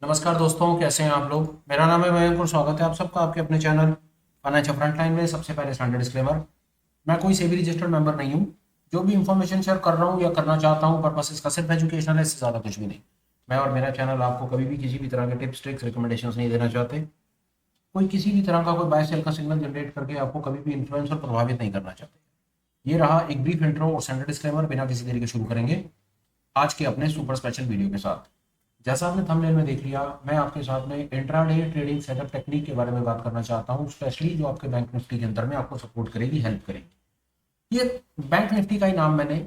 नमस्कार दोस्तों, कैसे हैं आप लोग। मेरा नाम है मयंक और स्वागत है आप सबका आपके अपने चैनल फाइनेंशियल फ्रंटलाइन में। सबसे पहले स्टैंडर्ड डिस्क्लेमर, मैं कोई सेबी रजिस्टर्ड मेंबर नहीं हूं। जो भी इंफॉर्मेशन शेयर कर रहा हूं या करना चाहता हूं, पर्पस इसका सिर्फ एजुकेशनल है, इससे ज़्यादा कुछ भी नहीं। मैं और मेरा चैनल आपको कभी भी किसी भी तरह के टिप्स ट्रिक्स रिकमेंडेशंस नहीं देना चाहते। कोई किसी भी तरह का कोई बाय सेल का सिग्नल जनरेट करके आपको कभी भी इन्फ्लुएंस और प्रभावित नहीं करना चाहते। ये रहा एक ब्रीफ इंट्रो और स्टैंडर्ड डिस्क्लेमर। बिना किसी देरी के शुरू करेंगे आज के अपने सुपर स्पेशल वीडियो के साथ। जैसा आपने थंबनेल में देख लिया, मैं आपके साथ में इंट्राडे ट्रेडिंग सेटअप टेक्निक के बारे में बात करना चाहता हूं, स्पेशली जो आपके बैंक निफ्टी के अंदर में आपको सपोर्ट करेगी, हेल्प करेगी। ये बैंक निफ्टी का ही नाम मैंने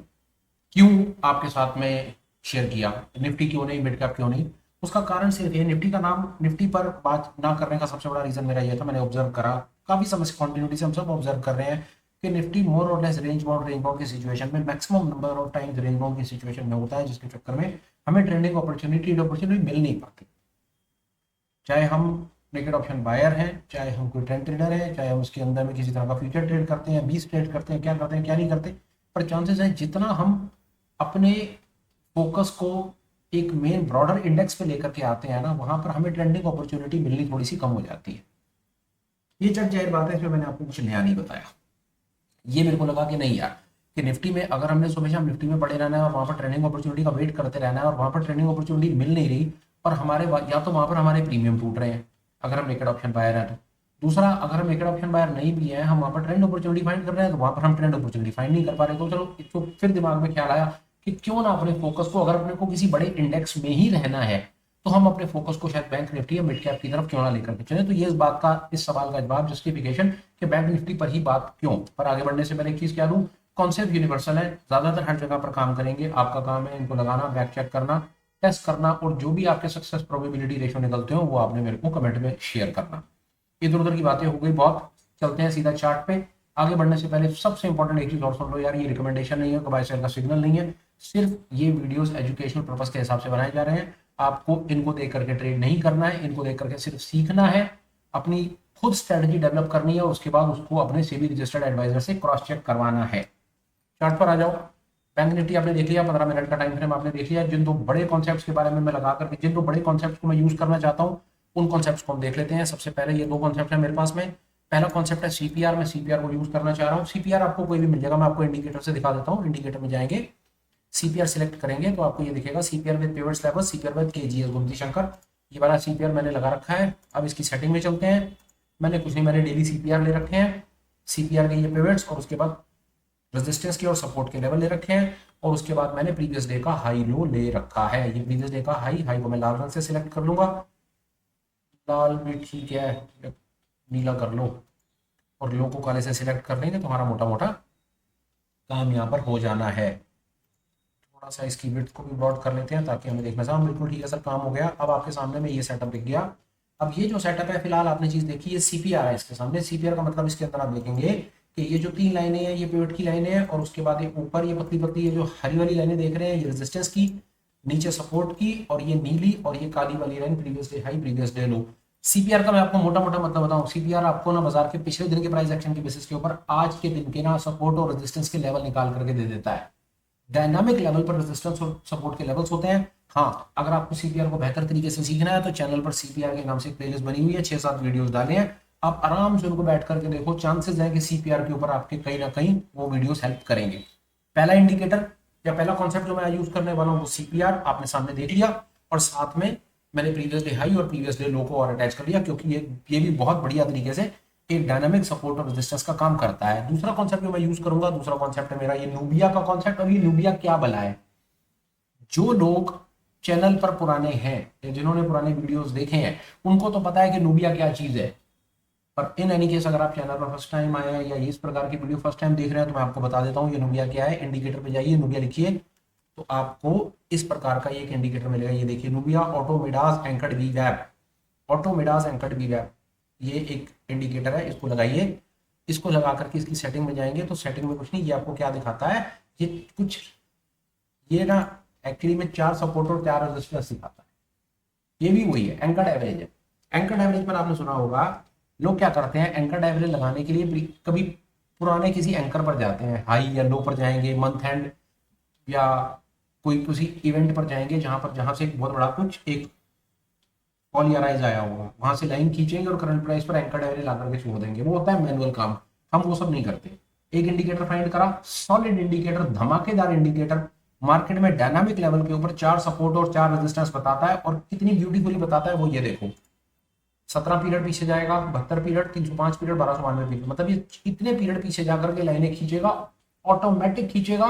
क्यों आपके साथ में शेयर किया, निफ्टी क्यों नहीं, मिड कैप क्यों नहीं, उसका कारण सिर्फ ये, निफ्टी का नाम निफ्टी पर बात ना करने का सबसे बड़ा रीजन मेरा ये था। मैंने ऑब्जर्व करा काफी समय से, कॉन्टिन्यूटी से हम सब ऑब्जर्व कर रहे हैं कि निफ्टी मोर और लेस रेंज बाउंड की सिचुएशन में, maximum number of times range bound की सिचुएशन में होता है, जिसके चक्कर में हमें ट्रेंडिंग अपॉर्चुनिटी मिल नहीं पाती। चाहे हम नेकेड ऑप्शन बायर हैं, चाहे हम कोई ट्रेंड ट्रेडर है, चाहे हम उसके अंदर में किसी तरह का फ्यूचर ट्रेड करते हैं, बीस ट्रेड करते हैं, क्या करते हैं क्या नहीं करते, पर चांसेस है जितना हम अपने फोकस को एक मेन ब्रॉडर इंडेक्स पे लेकर के आते हैं ना, वहां पर हमें ट्रेंडिंग अपॉर्चुनिटी मिलनी थोड़ी सी कम हो जाती है। ये जग जाहिर बात है, इसमें मैंने आपको कुछ नया नहीं बताया। ये मेरे को लगा कि नहीं यार, कि निफ्टी में अगर हमने सुबह शाम निफ्टी में पड़े रहना है और वहां पर ट्रेंडिंग अपॉर्चुनिटी का वेट करते रहना है और वहां पर ट्रेंडिंग अपॉर्चुनिटी मिल नहीं रही, और या तो वहां पर हमारे प्रीमियम टूट रहे हैं अगर हम नेकेड ऑप्शन बायर हैं तो। दूसरा, अगर हम नेकेड ऑप्शन बायर नहीं भी है, हम वहां पर ट्रेंड अपॉर्चुनिटी फाइंड कर रहे हैं, तो वहां पर हम ट्रेंड अपॉर्चुनिटी फाइंड नहीं कर पा रहे। तो चलो, तो फिर दिमाग में ख्याल आया कि क्यों ना अपने फोकस को, अगर अपने को किसी बड़े इंडेक्स में ही रहना है, तो हम अपने फोकस को शायद बैंक निफ्टी या मिड कैप की तरफ क्यों ना लेकर के चले। तो ये इस सवाल का जवाब, जस्टिफिकेशन कि बैंक निफ्टी पर ही बात क्यों। पर आगे बढ़ने से पहले एक चीज क्या दूं, कॉन्सेप्ट यूनिवर्सल है, ज्यादातर हर जगह पर काम करेंगे। आपका काम है इनको लगाना, बैक चेक करना, टेस्ट करना, और जो भी आपके सक्सेस प्रोबेबिलिटी रेशो निकलते हो वो आपने मेरे को कमेंट में शेयर करना। इधर उधर की बातें हो गई बहुत, चलते हैं सीधा चार्ट पे। आगे बढ़ने से पहले सबसे इंपॉर्टेंट एक चीज और सुन लो यार, ये रिकमेंडेशन नहीं है, बाय सेल का सिग्नल नहीं है, सिर्फ ये वीडियोस एजुकेशनल पर्पस के हिसाब से बनाए जा रहे हैं। आपको इनको देख करके ट्रेड नहीं करना है, इनको देख करके सिर्फ सीखना है, अपनी खुद स्ट्रेटजी डेवलप करनी है, और उसके बाद उसको अपने सेबी रजिस्टर्ड एडवाइजर से क्रॉस चेक करवाना है। चार्ट पर आ जाओ। बैंक निफ्टी आपने देख लिया, 15 मिनट का टाइम फ्रेम आपने देख लिया। जिन दो बड़े कॉन्सेप्ट्स के बारे में मैं लगा करके, जिन दो बड़े कॉन्सेप्ट्स को मैं यूज करना चाहता हूँ, उन कॉन्सेप्ट्स को हम देख लेते हैं। सबसे पहले ये दो कॉन्सेप्ट है मेरे पास में। पहला कॉन्सेप्ट है सीपीआर। मैं सीपीआर को यूज करना चाह रहा हूँ। सीपीआर आपको कोई भी मिल जाएगा, मैं आपको इंडिकेटर से दिखा देता हूँ। इंडिकेटर में जाएंगे, सीपीआर सिलेक्ट करेंगे तो आपको ये दिखेगा, CPR with pivot level, CPR with KGS गुमती शंकर। ये वाला सीपीआर मैंने लगा रखा है। अब इसकी सेटिंग में चलते हैं। मैंने कुछ नहीं, मैंने डेली सीपीआर ले रखे हैं, सीपीआर के ये पिवट्स, और उसके बाद रेजिस्टेंस के और सपोर्ट के लेवल ले रखे हैं, और उसके बाद मैंने प्रीवियस डे का हाई लो ले रखा है। ये प्रीवियस डे का हाई को मैं लाल रंग से सिलेक्ट कर लूंगा, लाल भी ठीक है, नीला कर लो, और लो को काले से सिलेक्ट कर लेंगे तो हमारा मोटा मोटा काम यहाँ पर हो जाना है। थोड़ा सा इसकी विड्थ को भी ब्रॉड कर लेते हैं ताकि हमें देखना चाहिए। बिल्कुल ठीक है सर, काम हो गया। अब आपके सामने में ये सेटअप दिख गया। अब ये जो सेटअप है, फिलहाल आपने चीज देखी, ये सीपीआर है इसके सामने। सीपीआर का मतलब इसके अंदर आप देखेंगे कि ये जो तीन लाइनें हैं, ये पिवट की लाइनें हैं, और उसके बाद ये ऊपर ये पतली पतली, ये जो हरी वाली लाइनें देख रहे हैं, ये रेजिस्टेंस की, नीचे सपोर्ट की, और ये नीली और ये काली वाली line previous day high previous day लो। सीपीआर का मैं आपको मोटा मोटा मतलब बताऊं, सीपीआर आपको ना बाजार के पिछले दिन के प्राइस एक्शन के बेसिस के ऊपर आज के दिन के ना सपोर्ट और रेजिस्टेंस के लेवल निकाल करके दे देता है। डायनामिक लेवल पर रेजिस्टेंस और सपोर्ट के लेवल्स होते हैं। हाँ, अगर आपको सीपीआर को बेहतर तरीके से सीखना है तो चैनल पर सीपीआर के नाम से एक प्लेलिस्ट बनी हुई है, 6-7 वीडियोस डाले हैं, आप आराम से उनको बैठ करके देखो। चांसेस है कि सीपीआर के ऊपर आपके कहीं ना कहीं वो वीडियोस हेल्प करेंगे। पहला इंडिकेटर या पहला कॉन्सेप्ट जो मैं यूज करने वाला हूँ वो सीपीआर आपने सामने देख लिया, और साथ में मैंने प्रीवियस डे हाई और प्रीवियस डे लो को और अटैच कर लिया, क्योंकि ये भी बहुत बढ़िया तरीके से एक डायनामिक सपोर्ट और रेजिस्टेंस का काम करता है। दूसरा कॉन्सेप्ट जो मैं यूज करूंगा, दूसरा कॉन्सेप्ट है मेरा ये न्यूबिया का कॉन्सेप्ट। और ये न्यूबिया क्या भला है, जो लोग चैनल पर पुराने हैं या जिन्होंने पुराने वीडियोस देखे हैं उनको तो पता है कि न्यूबिया क्या चीज है। पर इन एनी केस अगर आप चैनल पर फर्स्ट टाइम आए हैं या इस प्रकार की वीडियो फर्स्ट टाइम देख रहे हैं, तो मैं आपको बता देता हूँ ये न्यूबिया क्या है। इंडिकेटर पे जाइए, न्यूबिया लिखिए, तो आपको इस प्रकार का एक इंडिकेटर मिलेगा। ये देखिए, Nubia ऑटोमिडास anchored we web, ऑटोमिडास anchored we web, ये एक इंडिकेटर है। इसको लगाइए। इसको लगा करके इसकी सेटिंग में जाएंगे तो सेटिंग में कुछ नहीं, ये आपको क्या दिखाता है, ये कुछ, ये ना एक्चुअली में 4 सपोर्ट और 4 रेजिस्टेंस दिखाता है। ये भी वही है, एंकर्ड एवरेज है। एंकर्ड एवरेज पर आपने सुना होगा, लोग क्या करते हैं, एंकर्ड एवरेज लगाने के लिए कभी पुराने किसी एंकर पर जाते हैं, हाई या लो पर जाएंगे, मंथ एंड या कोई किसी इवेंट पर जाएंगे, जहां से एक बहुत बड़ा कुछ एक पॉलियराइज आया होगा, वहां से लाइन खींचेंगे और करंट प्राइस पर एंकर एवरेज ला करके छोड़ देंगे। वो होता है मैनुअल काम, हम वो सब नहीं करते। एक इंडिकेटर फाइंड करा, सॉलिड इंडिकेटर, धमाकेदार इंडिकेटर, मार्केट में डायनामिक लेवल के ऊपर 4 सपोर्ट और 4 रेजिस्टेंस बताता है, और कितनी ब्यूटीफुली बताता है वो ये देखो। 17 पीरियड पीछे जाएगा, 72 पीरियड, 305 पीरियड, 1292 पीरियड, मतलब ये इतने पीरियड पीछे जाकर के लाइनें खींचेगा, ऑटोमेटिक खींचेगा,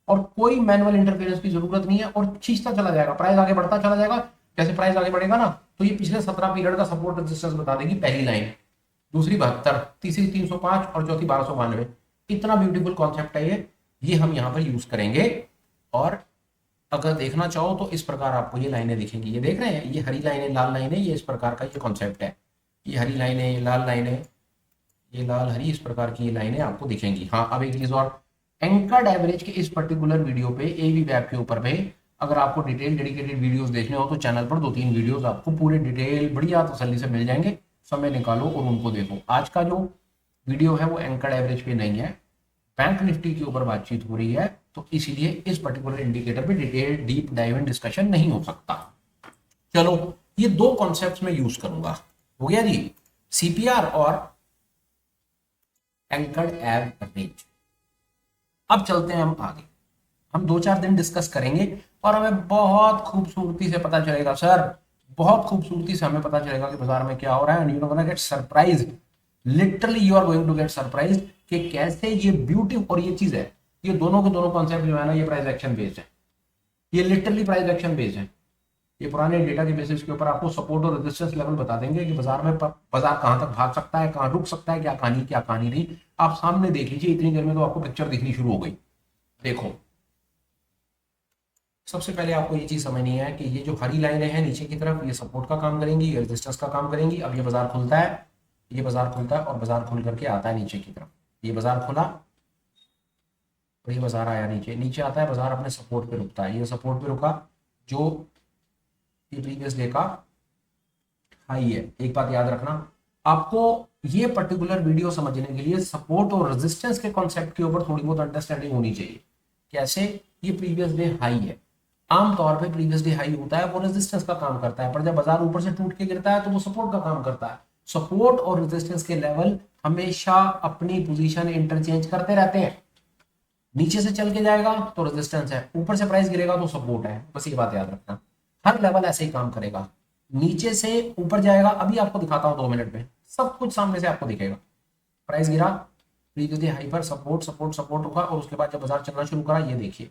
और कोई मैनुअल इंटरफेरेंस की जरूरत नहीं है, और खींचता चला जाएगा, प्राइस आगे बढ़ता चला जाएगा। जैसे प्राइस आगे बढ़ेगा ना, तो ये पिछले 17 पीरियड का सपोर्ट रेजिस्टेंस बता देगी, पहली लाइन, दूसरी 72, तीसरी 305 और चौथी 1292। इतना ब्यूटीफुल कॉन्सेप्ट है ये हम यहाँ पर यूज करेंगे। और अगर देखना चाहो तो इस प्रकार आपको ये लाइनें दिखेंगी, ये देख रहे हैं, ये हरी लाइनें, लाल लाइनें, ये इस प्रकार का ये कॉन्सेप्ट है। ये हरी लाइनें, ये लाल लाइनें, ये लाल हरी, इस प्रकार की ये लाइनें आपको दिखेंगी। हाँ, अब एक चीज और, एंकर्ड एवरेज के इस पर्टिकुलर वीडियो पे, एवी वेब के ऊपर पे, अगर आपको डिटेल डेडिकेटेड वीडियोस देखने हो तो चैनल पर 2-3 वीडियोस आपको पूरे डिटेल बढ़िया तसल्ली से मिल जाएंगे। समय निकालो और उनको देखो। आज का जो वीडियो है वो एंकर्ड एवरेज पे नहीं है, बैंक निफ्टी के ऊपर बातचीत हो रही है, तो इसीलिए इस पर्टिकुलर इंडिकेटर पे detail deep dive in discussion नहीं हो सकता। चलो, ये दो कॉन्सेप्ट्स में यूज करूंगा, हो गया जी, सीपीआर और एंकर्ड एवरेज। अब चलते हैं हम आगे, हम 2-4 दिन डिस्कस करेंगे और हमें बहुत खूबसूरती से पता चलेगा सर, बहुत खूबसूरती से हमें पता चलेगा कि बाजार में क्या हो रहा है। And you gonna get surprise, literally you are going to get surprise कि कैसे ये ब्यूटी, और ये चीज है, ये दोनों के दोनों कॉन्सेप्ट जो है ना, ये प्राइस एक्शन बेस्ड है, ये लिटरली प्राइस एक्शन बेस्ड है। ये पुराने डेटा के बेसिस के ऊपर आपको सपोर्ट और रेजिस्टेंस लेवल बता देंगे कि बाजार में बाजार कहां तक भाग सकता है, कहां रुक सकता है, क्या कहानी क्या कहानी नहीं। आप सामने देख लीजिए, इतनी देर में तो आपको पिक्चर दिखनी शुरू हो गई। देखो, सबसे पहले आपको ये चीज समझनी है कि ये जो हरी लाइनें हैं नीचे की तरफ, ये सपोर्ट का काम करेंगी, ये रेजिस्टेंस का काम करेंगी। अब ये बाजार खुलता है, ये बाजार खुलता है और बाजार खुल करके आता है नीचे की तरफ, ये बाजार खुला और ये बाजार आया नीचे, नीचे आता है बाजार, अपने सपोर्ट पे रुकता है, ये सपोर्ट पे रुका, जो ये प्रीवियस डे का हाई है। एक बात याद रखना, आपको ये पर्टिकुलर वीडियो समझने के लिए सपोर्ट और रेजिस्टेंस के कॉन्सेप्ट के ऊपर थोड़ी बहुत अंडरस्टैंडिंग होनी चाहिए। कैसे? ये प्रीवियस डे हाई है, आमतौर पे प्रीवियस डे हाई होता है वो रेजिस्टेंस का काम करता है, पर जब बाजार ऊपर से टूट के गिरता है तो वो सपोर्ट का काम करता है। सपोर्ट और रेजिस्टेंस के लेवल हमेशा अपनी पोजीशन इंटरचेंज करते रहते हैं। नीचे से चल के जाएगा तो रेजिस्टेंस है, ऊपर से प्राइस गिरेगा तो सपोर्ट है, बस ये बात याद रखना। हर लेवल ऐसे ही काम करेगा, नीचे से ऊपर जाएगा। अभी आपको दिखाता हूं 2 मिनट में, सब कुछ सामने से आपको दिखेगा। प्राइस गिरा, प्रीवियस डे हाई पर सपोर्ट सपोर्ट सपोर्ट होगा, और उसके बाद जब बाजार चलना शुरू करा, ये देखिए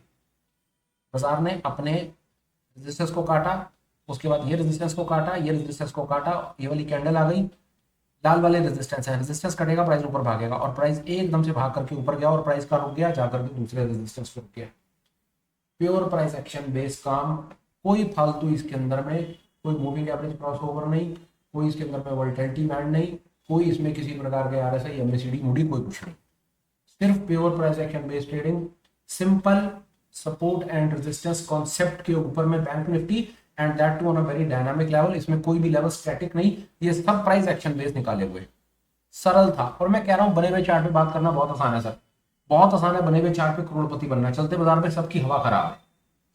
बाजार ने अपने रेजिस्टेंस को काटा, उसके बाद ये रेजिस्टेंस को काटा, ये रेजिस्टेंस को काटा, ये वाली कैंडल आ गई, लाल वाले रेजिस्टेंस है, रेजिस्टेंस कटेगा, प्राइस ऊपर भागेगा, और प्राइस एकदम से भाग करके ऊपर गया और प्राइस का रुक गया, जाकर के दूसरे रेजिस्टेंस पे रुक गया। प्योर प्राइस एक्शन बेस्ड काम, कोई फालतू इसके अंदर में, कोई मूविंग एवरेज क्रॉस ओवर नहीं, कोई इसके अंदर में वोलेटिलिटी बैंड नहीं, कोई इसमें किसी प्रकार के आरएसआई एमएसीडी मूडी कोई कुछ नहीं, सिर्फ pure price action based trading, simple support and resistance concept के ऊपर में bank Nifty, and that too on a very dynamic level. इसमें कोई भी लेवल स्टैटिक नहीं, ये सब प्राइस एक्शन बेस्ड निकाले हुए, सरल था। और मैं कह रहा हूं बने हुए चार्ट पे बात करना बहुत आसान है सर, बहुत आसान है बने हुए चार्ट पे करोड़पति बनना। चलते बाजार में सबकी हवा खराब है,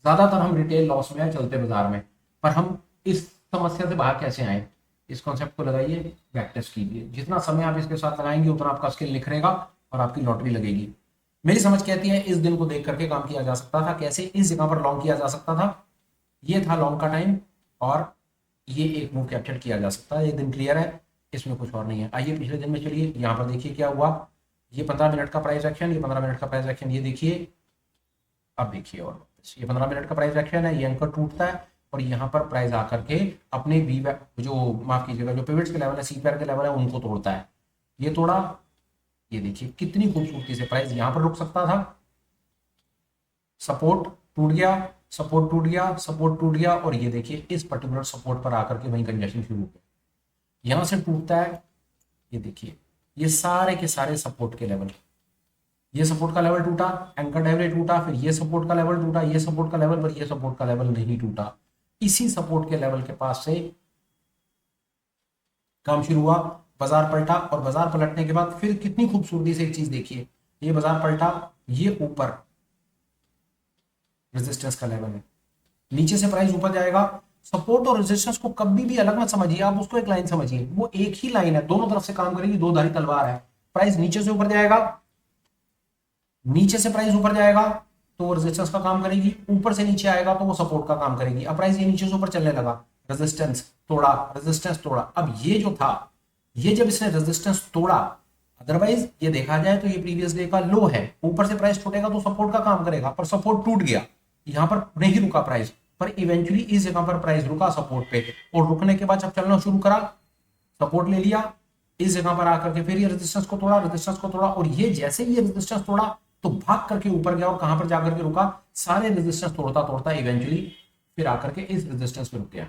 ज्यादातर हम रिटेल लॉस में है चलते बाजार में, पर हम इस समस्या से बाहर कैसे आए, इस कॉन्सेप्ट को लगाइए, बैक टेस्ट कीजिए। जितना समय आप इसके साथ लगाएंगे उतना आपका स्किल निखरेगा और आपकी लॉटरी लगेगी। मेरी समझ कहती है इस दिन को देख करके काम किया जा सकता था। कैसे? इस जगह पर लॉन्ग किया जा सकता था, ये था लॉन्ग का टाइम, और ये एक मूव कैप्चर किया जा सकता है। ये दिन क्लियर है, इसमें कुछ और नहीं है। आइए पिछले दिन में चलिए, यहाँ पर देखिए क्या हुआ। ये 15 मिनट का प्राइस एक्शन, ये 15 मिनट का प्राइस एक्शन, ये देखिए। अब देखिए, और ये 15 मिनट का प्राइस एक्शन है, ये एंकर टूटता है और यहाँ पर प्राइस आकर के अपने वी जो माफ कीजिएगा जो पिवट्स के लेवल है, सीपीआर के लेवल है, उनको तोड़ता है। ये तोड़ा, ये देखिए कितनी खूबसूरती से प्राइस यहाँ पर रुक सकता था, सपोर्ट टूट गया, सपोर्ट टूट गया, सपोर्ट टूट गया, और ये देखिए इस पर्टिकुलर सपोर्ट पर आकर के वहीं कंजेशन शुरू हो गया। यहां से टूटता है, ये देखिए ये सारे के सारे सपोर्ट के लेवल, ये सपोर्ट का लेवल टूटा, एंकर एवरेज टूटा, फिर ये सपोर्ट का लेवल टूटा, ये सपोर्ट का लेवल, पर ये सपोर्ट का लेवल नहीं टूटा। इसी सपोर्ट के लेवल के पास से काम शुरू हुआ, बाजार पलटा, और बाजार पलटने के बाद फिर कितनी खूबसूरती से एक चीज देखिए, ये बाजार पलटा, ये ऊपर रेजिस्टेंस का लेवल है, नीचे से प्राइस ऊपर जाएगा, सपोर्ट और रेजिस्टेंस को कभी भी अलग मत समझिए, आप उसको एक लाइन समझिए, वो एक ही लाइन है, दोनों तरफ से काम करेगी, दो धारी तलवार है। प्राइस नीचे से ऊपर जाएगा, नीचे से प्राइस ऊपर जाएगा तो वो रेजिस्टेंस का काम करेगी, ऊपर से नीचे आएगा तो वो सपोर्ट का काम करेगी। अब प्राइस ये नीचे से ऊपर चलने लगा, रेजिस्टेंस तोड़ा, रेजिस्टेंस तोड़ा। अब ये जो था, ये जब इसने रेजिस्टेंस तोड़ा, अदरवाइज ये देखा जाए तो ये प्रीवियस डे का लो है, ऊपर से प्राइस टूटेगा तो सपोर्ट का काम करेगा, पर सपोर्ट टूट गया, यहां पर नहीं रुका प्राइस, पर इवेंचुअली इस जगह पर प्राइस रुका सपोर्ट पे, और रुकने के बाद जब चलना शुरू करा, सपोर्ट ले लिया, इस जगह पर आकर के फिर ये रेजिस्टेंस को तोड़ा, रेजिस्टेंस को तोड़ा, और ये जैसे ही ये रेजिस्टेंस तोड़ा तो भाग करके ऊपर गया, और कहां पर जाकर के रुका, सारे रेजिस्टेंस तोड़ता तोड़ता इवेंचुअली फिर आकर के इस रेजिस्टेंस पे रुक गया।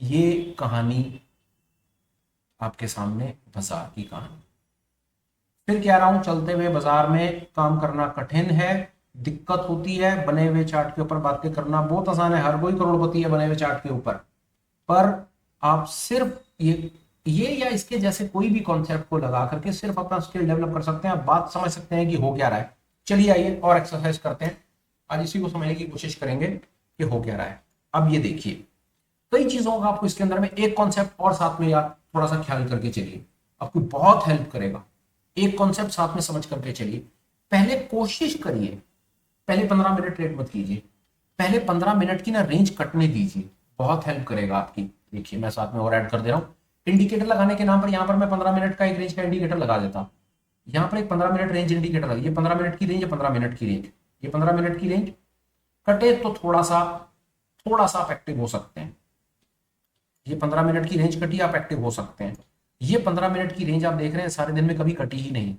ये कहानी आपके सामने बाजार की कहानी। फिर कह रहा हूं, चलते हुए बाजार में काम करना कठिन है, दिक्कत होती है, बने हुए चार्ट के ऊपर बातें करना बहुत आसान है, हर कोई करोड़पति है बने हुए चार्ट के ऊपर, पर आप सिर्फ ये या इसके जैसे कोई भी कॉन्सेप्ट को लगा करके सिर्फ अपना स्किल डेवलप कर सकते हैं, आप बात समझ सकते हैं कि हो क्या रहा है। चलिए आइए और एक्सरसाइज करते हैं, आज इसी को समझने की कोशिश करेंगे कि हो क्या रहा है। अब ये देखिए, कई चीजों का आपको इसके अंदर में एक कॉन्सेप्ट और साथ में यार थोड़ा सा ख्याल करके चलिए, आपको बहुत हेल्प करेगा। एक कॉन्सेप्ट साथ में समझ करके चलिए, पहले कोशिश करिए, पहले 15 मिनट ट्रेड मत कीजिए, पहले 15 मिनट की ना रेंज कटने दीजिए, बहुत हेल्प करेगा आपकी। देखिए मैं साथ में और ऐड कर दे रहा हूं, इंडिकेटर लगाने के नाम पर यहां पर मैं 15 मिनट का एक रेंज का इंडिकेटर लगा देता, यहां पर एक 15 मिनट रेंज इंडिकेटर लगा, ये 15 मिनट की रेंज है, 15 मिनट की रेंज, ये 15 मिनट की रेंज कटे तो थोड़ा सा आप एक्टिव हो सकते हैं, ये 15 मिनट की रेंज कटी, आप एक्टिव हो सकते हैं। ये 15 मिनट की रेंज आप देख रहे हैं सारे दिन में कभी कटी ही नहीं,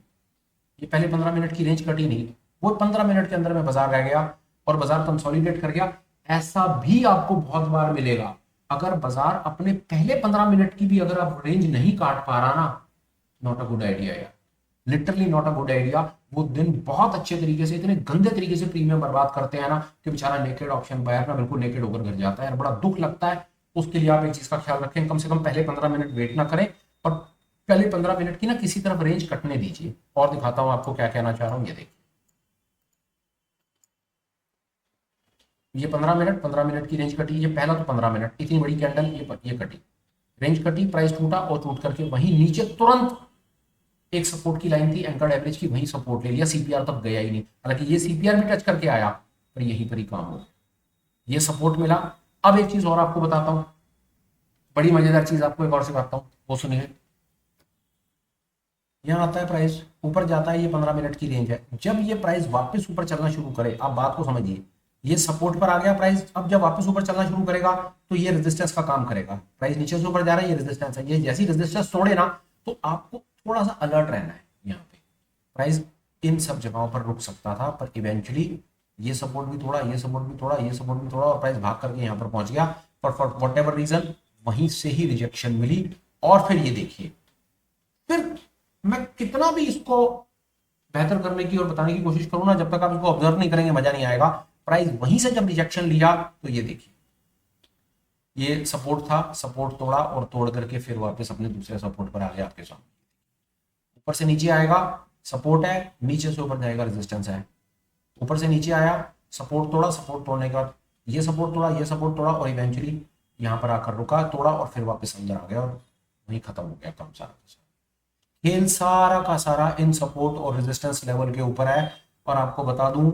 ये पहले 15 मिनट की रेंज कटी नहीं, वो 15 मिनट के अंदर में बाजार रह गया और बाजार कंसोलिडेट कर गया। ऐसा भी आपको बहुत बार मिलेगा, अगर बाजार अपने पहले 15 मिनट की भी अगर आप रेंज नहीं काट पा रहा ना, नॉट अ गुड आइडिया यार, literally not a good idea. वो दिन बहुत अच्छे तरीके से, इतने गंदे तरीके से प्रीमियम बर्बाद करते हैं ना कि बेचारा नेकेड ऑप्शन बायर ना बिल्कुल नेकेड होकर घर जाता है यार, बड़ा दुख लगता है। उसके लिए आप एक चीज का ख्याल रखें, कम से कम पहले 15 मिनट वेट ना करें, और पहले 15 मिनट की ना किसी तरफ रेंज कटने दीजिए। और दिखाता हूं आपको क्या कहना चाह रहा हूं, ये देखिए, ये 15 मिनट की रेंज कटी, ये पहला तो 15 मिनट इतनी बड़ी कैंडल, ये कटी, रेंज कटी, प्राइस टूटा, और टूट करके वहीं नीचे तुरंत एक सपोर्ट की लाइन थी एंकर्ड एवरेज की, वहीं सपोर्ट ले लिया, सीपीआर तक गया ही नहीं, हालांकि ये सीपीआर भी टच करके आया, पर यहीं पर ही काम हो, ये सपोर्ट मिला। अब एक चीज और आपको बताता हूं, बड़ी मजेदार चीज आपको एक और सिखाता हूं, वो सुनिए। यहां आता है प्राइस ऊपर जाता है, ये 15 मिनट की रेंज है, जब ये प्राइस वापस ऊपर चलना शुरू करे, आप बात को समझिए, ये सपोर्ट पर आ गया प्राइस, अब जब वापस ऊपर चलना शुरू करेगा तो ये रेजिस्टेंस का काम करेगा, प्राइस नीचे से ऊपर जा रहा है, ये रेजिस्टेंस है, ये जैसी रेजिस्टेंस तोड़े ना तो आपको थोड़ा सा अलर्ट रहना है। यहाँ पे प्राइस इन सब जगहों पर रुक सकता था, पर इवेंचुअली ये सपोर्ट भी थोड़ा, ये सपोर्ट भी थोड़ा, ये सपोर्ट भी थोड़ा, और प्राइस भाग करके यहाँ पर पहुंच गया, पर फॉर वॉट एवर रीजन वहीं से ही रिजेक्शन मिली। और फिर ये देखिए, फिर मैं कितना भी इसको बेहतर करने की और बताने की कोशिश करूं ना, जब तक आप इसको ऑब्जर्व नहीं करेंगे मजा नहीं आएगा। प्राइस वहीं से जब रिजेक्शन लिया तो ये देखिए, ये सपोर्ट था, सपोर्ट तोड़ा, और तोड़ करके फिर वापस अपने दूसरे सपोर्ट पर आ गया आपके सामने, ऊपर से नीचे आएगा, सपोर्ट है, नीचे से ऊपर जाएगा, रेजिस्टेंस है, ऊपर से नीचे आया, सपोर्ट तोड़ा, सपोर्ट तोड़ने के बाद ये सपोर्ट तोड़ा, ये सपोर्ट तोड़ा, और इवेंचुअली यहां पर आकर रुका, तोड़ा, और फिर वापस अंदर आ गया, और वहीं खत्म हो गया काम सारा का सारा। खेल सारा का सारा इन सपोर्ट और रेजिस्टेंस लेवल के ऊपर है। और आपको बता दूं,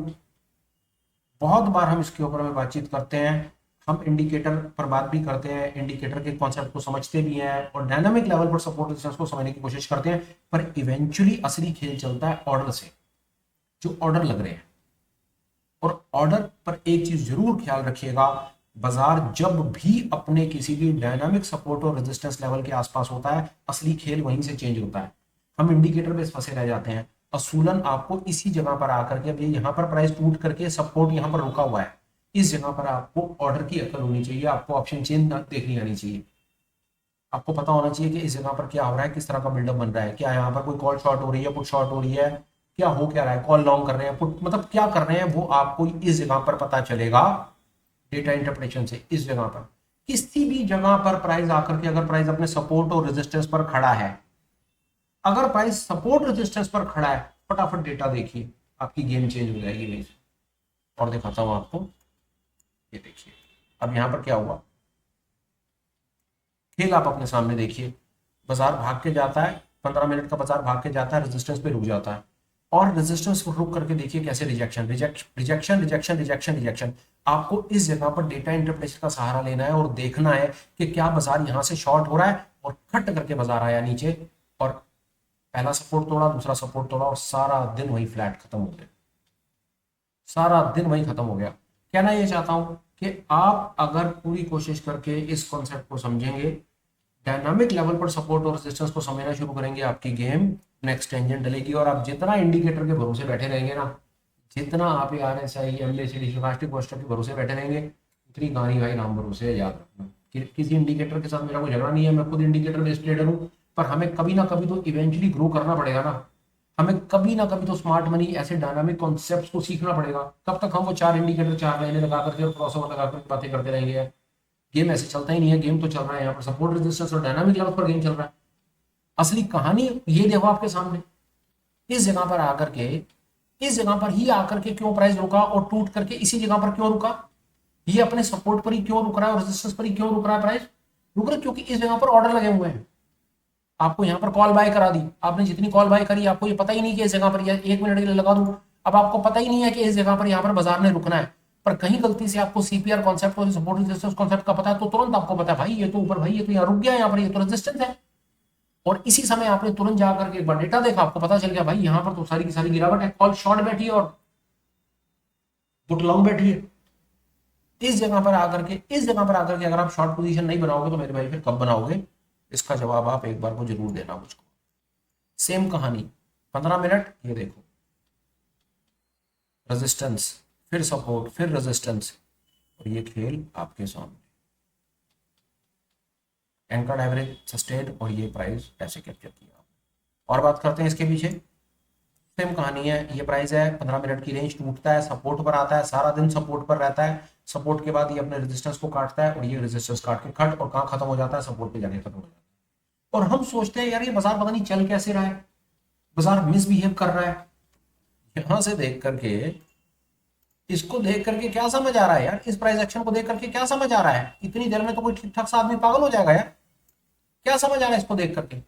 बहुत बार हम इसके ऊपर में बातचीत करते हैं, हम इंडिकेटर पर बात भी करते हैं, इंडिकेटर के कॉन्सेप्ट को समझते भी हैं, और डायनामिक लेवल पर सपोर्ट रेजिस्टेंस को समझने की कोशिश करते हैं, पर इवेंचुअली असली खेल चलता है ऑर्डर से, जो ऑर्डर लग रहे हैं। और ऑर्डर पर एक चीज जरूर ख्याल रखिएगा, बाजार जब भी अपने किसी भी डायनामिक सपोर्ट और रेजिस्टेंस लेवल के आसपास होता है, असली खेल वहीं से चेंज होता है। हम इंडिकेटर बेस फंसे रह जाते हैं, असूलन आपको इसी जगह पर आकर के, अब ये यहाँ पर प्राइस टूट करके सपोर्ट यहाँ पर रुका हुआ है, इस जगह पर आपको ऑर्डर की अकल होनी चाहिए, आपको ऑप्शन चेंज देखनी आनी चाहिए, आपको पता होना चाहिए कि इस जगह पर क्या हो रहा है, किस तरह का बिल्डअप बन रहा है, क्या यहाँ पर कोई कॉल शॉर्ट हो रही है, पुट शॉर्ट हो रही है, क्या हो क्या रहा है, कॉल लॉन्ग कर रहे हैं, पुट मतलब क्या कर रहे हैं, वो आपको इस जगह पर पता चलेगा डेटा इंटरप्रिटेशन से। इस जगह पर किसी भी जगह पर प्राइस आकर के, अगर प्राइस अपने सपोर्ट और रेजिस्टेंस पर खड़ा है, अगर प्राइस सपोर्ट रेजिस्टेंस पर खड़ा है, फटाफट डेटा देखिए, आपकी गेम चेंज हो जाएगी भाई। और दिखाता हूं आपको, ये देखिए, अब यहाँ पर क्या हुआ, खेल आप अपने सामने देखिए, बाजार भाग के जाता है, 15 मिनट का बाजार भाग के जाता है, रेजिस्टेंस पे रुक जाता है, और रेजिस्टेंस को रुक करके देखिए कैसे rejection rejection rejection rejection rejection. आपको इस जगह पर डेटा इंटरप्रेटेशन का सहारा लेना है और देखना है कि क्या बाजार यहां से शॉर्ट हो रहा है, और खट करके बाजार आया नीचे और पहला सपोर्ट तोड़ा, दूसरा सपोर्ट तोड़ा, और सारा दिन वही फ्लैट खत्म हो गया, सारा दिन वही खत्म हो गया। कहना ये चाहता हूं कि आप अगर पूरी कोशिश करके इस कॉन्सेप्ट को समझेंगे, डायनामिक लेवल पर सपोर्ट और रेजिस्टेंस को समझना शुरू करेंगे, आपकी गेम नेक्स्ट टेंजेंट डलेगी। और आप जितना इंडिकेटर के भरोसे बैठे रहेंगे ना, जितना आप RSI MACD स्टोकास्टिक कोष्ठक के भरोसे बैठे रहेंगे, उतनी कहानी भाई नाम भरोसे है, याद रखना। किसी इंडिकेटर के साथ मेरा कोई झगड़ा नहीं है, मैं खुद इंडिकेटर बेस्ड ट्रेडर हूँ, पर हमें कभी ना कभी तो इवेंचुअली ग्रो करना पड़ेगा ना, हमें कभी ना कभी तो स्मार्ट मनी ऐसे डायनामिक कॉन्सेप्ट्स को सीखना पड़ेगा। कब तक हम वो 4 इंडिकेटर 4 लाइनें लगा करके और क्रॉसओवर लगा करके बातें करते रहेंगे? गेम ऐसे चलता ही नहीं है, गेम तो चल रहा है यहाँ पर सपोर्ट रेजिस्टेंस और डायनामिक लेवल पर गेम चल रहा है। असली कहानी ये देखो आपके सामने, इस जगह पर आकर के, इस जगह पर ही आकर के क्यों प्राइस रुका और टूट करके इसी जगह पर क्यों रुका, ये अपने सपोर्ट पर ही क्यों रुक रहा है और रेजिस्टेंस पर ही क्यों रुक रहा है प्राइस, रुक रहा है क्योंकि इस जगह पर ऑर्डर लगे हुए हैं। आपको यहाँ पर कॉल बाय करा दी, आपने जितनी कॉल बाय करी, आपको ये पता ही नहीं कि इस जगह पर 1 मिनट के लिए लगा दूं, अब आपको पता ही नहीं है कि इस जगह पर यहाँ पर बाजार ने रुकना है, पर कहीं गलती से आपको CPR कॉन्सेप्ट और सपोर्ट रेजिस्टेंस कॉन्सेप्ट का पता है, तो तुरंत आपको पता है भाई ये तो ऊपर, भाई ये तो यहाँ रुक गया, यहाँ पर ये तो रेजिस्टेंस है। और इसी समय आपने तुरंत जाकर के एक बार डेटा देखा, आपको पता चल गया भाई यहाँ पर तो सारी की सारी गिरावट है, कॉल शॉर्ट बैठी है और पुट लॉन्ग बैठी है। इस जगह पर आकर के, इस जगह पर आकर के अगर आप शॉर्ट पोजीशन नहीं बनाओगे तो मेरे भाई फिर कब बनाओगे, इसका जवाब आप एक बार को जरूर देना मुझको। सेम कहानी 15 मिनट, ये देखो रेजिस्टेंस, फिर सपोर्ट, फिर रेजिस्टेंस, और ये खेल आपके सामने, एंकर्ड एवरेज सस्टेन, और ये प्राइस ऐसे कैप्चर किया। और बात करते हैं इसके पीछे, सेम कहानी है, ये प्राइस है 15 मिनट की रेंज, टूटता है, सपोर्ट पर आता है, सारा दिन सपोर्ट पर रहता है, सपोर्ट के बाद ये अपने रेजिस्टेंस को काटता है, और ये रेजिस्टेंस काट के खट और कहाँ खत्म हो जाता है, सपोर्ट पे जाके खत्म हो जाता है। और हम सोचते हैं यार ये बाजार पता नहीं चल कैसे रहा है, बाजार मिसबिहेव कर रहा है। यहां से देख करके, इसको देख करके क्या समझ आ रहा है यार, इस प्राइस एक्शन को देख करके क्या समझ आ रहा है, इतनी देर में तो कोई ठीक ठाक सा आदमी पागल हो जाएगा यार, क्या समझ आ रहा है इसको देख करके।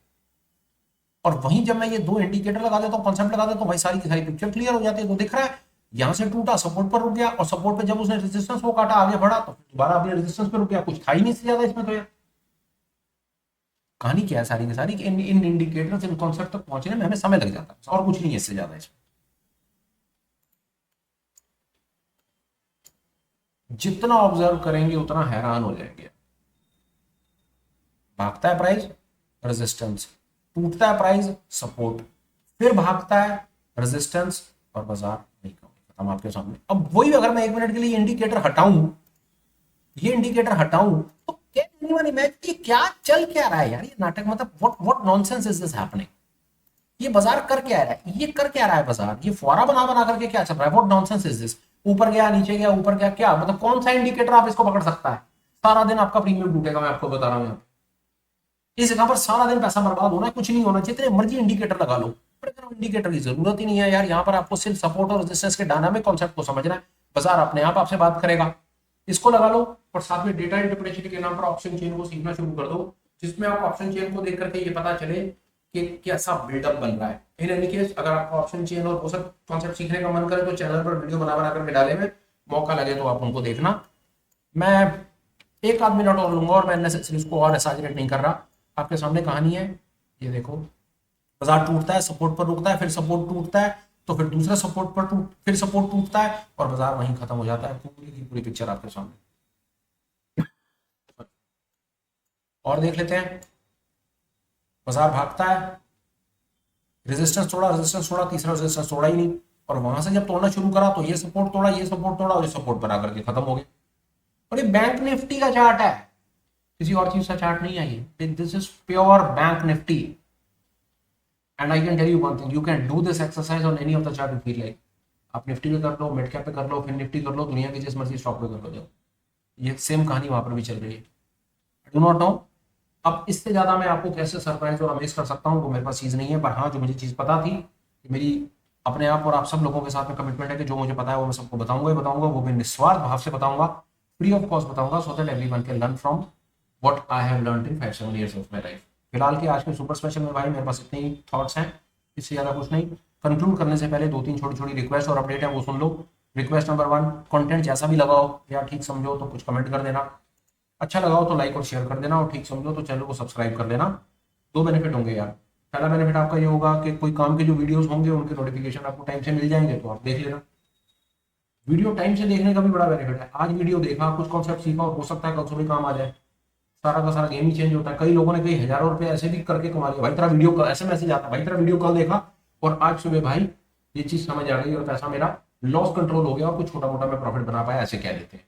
और वहीं जब मैं ये 2 इंडिकेटर लगा देता हूँ, कॉन्सेप्ट लगा देता हूँ, भाई सारी की सारी पिक्चर क्लियर हो जाती है। तो दिख रहा है यहां से टूटा, सपोर्ट पर रुक गया, और सपोर्ट पे जब उसने रेजिस्टेंस को काटा, आगे बढ़ा, तो दोबारा अपने रेजिस्टेंस पे रुक गया, कुछ था ही नहीं से ज्यादा इसमें। तो यार कहानी क्या है सारी की सारी, इन इंडिकेटर्स, इन कॉन्सेप्ट तक पहुंचने में हमें समय लग जाता है, और कुछ नहीं है इससे ज्यादा इसमें। जितना ऑब्जर्व करेंगे उतना हैरान हो जाएंगे। भागता है प्राइस, रेजिस्टेंस, टूटता है प्राइस, सपोर्ट, फिर भागता है रेजिस्टेंस, और बाजार नहीं खत्म आपके सामने। अब वही अगर मैं 1 मिनट के लिए इंडिकेटर हटाऊं, ये इंडिकेटर हटाऊं, तो कैन एनीवन इमेजिन क्या चल क्या रहा है यार, ये नाटक, मतलब what nonsense is this happening, ये बाजार कर क्या रहा है, ये कर क्या रहा है बाजार, ये फुवारा बना बना करके क्या चल रहा है, व्हाट नॉनसेंस इज दिस, ऊपर गया नीचे गया ऊपर गया, क्या मतलब कौन सा इंडिकेटर आप इसको पकड़ सकता है, सारा दिन आपका प्रीमियम टूटेगा, मैं आपको बता रहा हूं। इस जगह पर सारा दिन पैसा बर्बाद होना है, कुछ नहीं होना, जितने मर्जी इंडिकेटर लगा लो, इंडिकेटर की जरूरत ही नहीं है यार। यहाँ पर आपको सिर्फ सपोर्ट और रेजिस्टेंस के डायनामिक कॉन्सेप्ट को समझना है, बाजार अपने आप आपसे बात करेगा, इसको लगा लो, और साथ में डेटा इंटरप्रिटेशन के नाम पर ऑप्शन चेन को सीखना शुरू कर दो, जिसमें आप ऑप्शन चेन को देख करके ये पता चले कि कैसा बिल्डअप बन रहा है। इन एनी केस अगर आपको ऑप्शन चेन और वो सब कॉन्सेप्ट सीखने का मन करे तो चैनल पर वीडियो बना बना करके डाले में, मौका लगे तो आप उनको देखना। मैं 1 आध मिनट और लूंगा, और मैं इसको और एक्सैजरेट नहीं कर रहा, आपके सामने कहानी है। ये देखो बाजार टूटता है, सपोर्ट पर रुकता है, फिर सपोर्ट टूटता है, तो फिर दूसरा सपोर्ट पर फिर सपोर्ट टूटता है, और बाजार वहीं खत्म हो जाता है। पूरी की पूरी पिक्चर आपके सामने और देख लेते हैं। बाजार भागता है, रेजिस्टेंस तोड़ा, तीसरा रेजिस्टेंस तोड़ा ही नहीं, और वहां से जब तोड़ना शुरू करा तो ये सपोर्ट तोड़ा, ये सपोर्ट तोड़ा, और ये सपोर्ट पर आकर के खत्म हो गया। और ये बैंक निफ्टी का चार्ट है, किसी और चीज का चार्ट नहीं है ये, this is pure bank Nifty. And I can tell you one thing, you can do this exercise on any of the chart you feel like. आप निफ्टी पे कर लो, मिड कैप पे कर लो, फिर निफ्टी कर लो, दुनिया के जिस मर्जी स्टॉक पे कर लो, जाओ, ये सेम कहानी वहां पर भी चल रही है। आई डू नॉट नो अब इससे ज्यादा मैं आपको कैसे सरप्राइज और अमेज कर सकता हूँ, वो मेरे पास चीज नहीं है। पर हाँ, जो मुझे चीज पता थी, कि मेरी अपने आप और आप सब लोगों के साथ में कमिटमेंट है कि जो मुझे पता है वो मैं सबको बताऊंगा ही बताऊंगा, वो भी निस्वार्थ भाव से बताऊंगा। फ्री ऑफ कॉस्ट बताऊंगा, so that everyone can learn from what I have learned in 5-7 years of my life. फिलहाल के आज के सुपर स्पेशल में भाई मेरे पास इतने ही थॉट्स हैं, इससे ज़्यादा कुछ नहीं। कंक्लूड करने से पहले 2-3 छोटी छोटी रिक्वेस्ट और अपडेट है, वो सुन लो। रिक्वेस्ट नंबर 1, कंटेंट जैसा भी लगाओ या ठीक समझो तो कुछ कमेंट कर देना, अच्छा लगाओ तो लाइक और शेयर कर देना, और ठीक समझो तो चैनल को सब्सक्राइब कर देना। 2 बेनिफिट होंगे यार। पहला बेनिफिट आपका ये होगा कि कोई काम के जो वीडियोस होंगे उनके नोटिफिकेशन आपको टाइम से मिल जाएंगे, तो आप देख लेना। वीडियो टाइम से देखने का भी बड़ा बेनिफिट है। आज वीडियो देखा, कुछ कॉन्सेप्ट सीखा, और हो सकता है कल सुबह काम आ जाए। सारा का सारा गेम ही चेंज होता है। कई लोगों ने कई हजारों रुपए ऐसे भी करके कमा लिया। भाई तेरा वीडियो कल, ऐसे मैसेज आता है, भाई तेरा वीडियो कल देखा और आज सुबह भाई ये चीज समझ आ गई और पैसा मेरा लॉस कंट्रोल हो गया और कुछ छोटा मोटा मैं प्रॉफिट बना पाया, ऐसे कह देते हैं।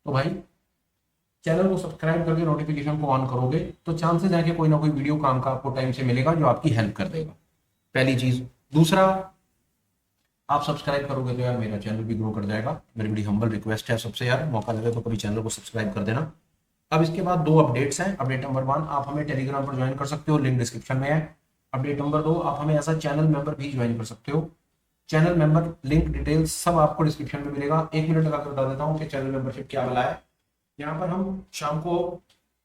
तो भाई चैनल को सब्सक्राइब करके नोटिफिकेशन को ऑन करोगे तो चांसेस है कि कोई ना कोई वीडियो काम का आपको टाइम से मिलेगा जो आपकी हेल्प कर देगा, पहली चीज। दूसरा, आप सब्सक्राइब करोगे तो यार मेरा चैनल भी ग्रो कर जाएगा। मेरी बड़ी हम्बल रिक्वेस्ट है सबसे यार, मौका लगे तो कभी चैनल को सब्सक्राइब कर देना। अब इसके बाद 2 अपडेट्स हैं। अपडेट नंबर 1, आप हमें टेलीग्राम पर ज्वाइन कर सकते हो, लिंक डिस्क्रिप्शन में है। अपडेट नंबर 2, आप हमें ऐसा चैनल मेंबर भी ज्वाइन कर सकते हो। चैनल मेंबर लिंक डिटेल्स सब आपको डिस्क्रिप्शन में मिलेगा। 1 मिनट लगा कर बता देता हूँ कि चैनल मेंबरशिप क्या वाला है। यहाँ पर हम शाम को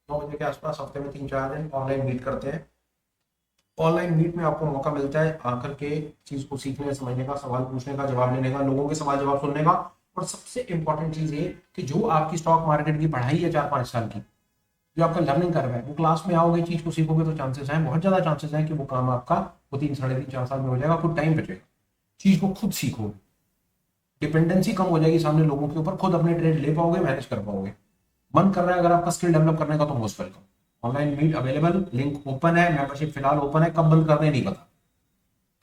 9 बजे के आसपास हफ्ते में 3-4 दिन ऑनलाइन मीट करते हैं। ऑनलाइन मीट में आपको मौका मिलता है आकर के चीज को सीखने समझने का, सवाल पूछने का, जवाब लेने का, लोगों के सवाल जवाब सुनने का। और सबसे इंपॉर्टेंट चीज ये कि जो आपकी स्टॉक मार्केट की पढ़ाई है 4-5 साल की, जो आपका लर्निंग कर रहा है, वो क्लास में आओगे, चीज को सीखोगे तो चांसेस हैं, बहुत ज्यादा चांसेस हैं कि वो काम आपका वो 3-3.5-4 साल में हो जाएगा। खुद टाइम बचेगा, चीज को खुद सीखोगे, डिपेंडेंसी कम हो जाएगी सामने लोगों के ऊपर, खुद अपने ट्रेड ले पाओगे, मैनेज कर पाओगे। मन कर रहा है अगर आपका स्किल डेवलप करने का तो most welcome. Online meet available, link open है, मेंबरशिप फिलहाल ओपन है। कब बंद कर दें नहीं पता,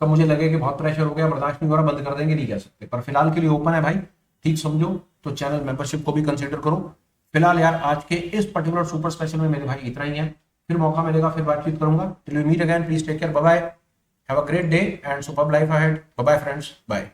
कब मुझे लगे कि बहुत प्रेशर हो गया, बर्दाश्त नहीं हो रहा, बंद कर देंगे नहीं कह सकते, पर फिलहाल के लिए ओपन है भाई। ठीक समझो तो चैनल मेंबरशिप को भी कंसिडर करो। फिलहाल यार आज के इस पर्टिकुलर सुपर स्पेशल में मेरे भाई इतना ही है। फिर मौका मिलेगा फिर बातचीत करूंगा। Till we meet again, please take care, bye bye, have a great day and superb life ahead. Bye bye friends, bye.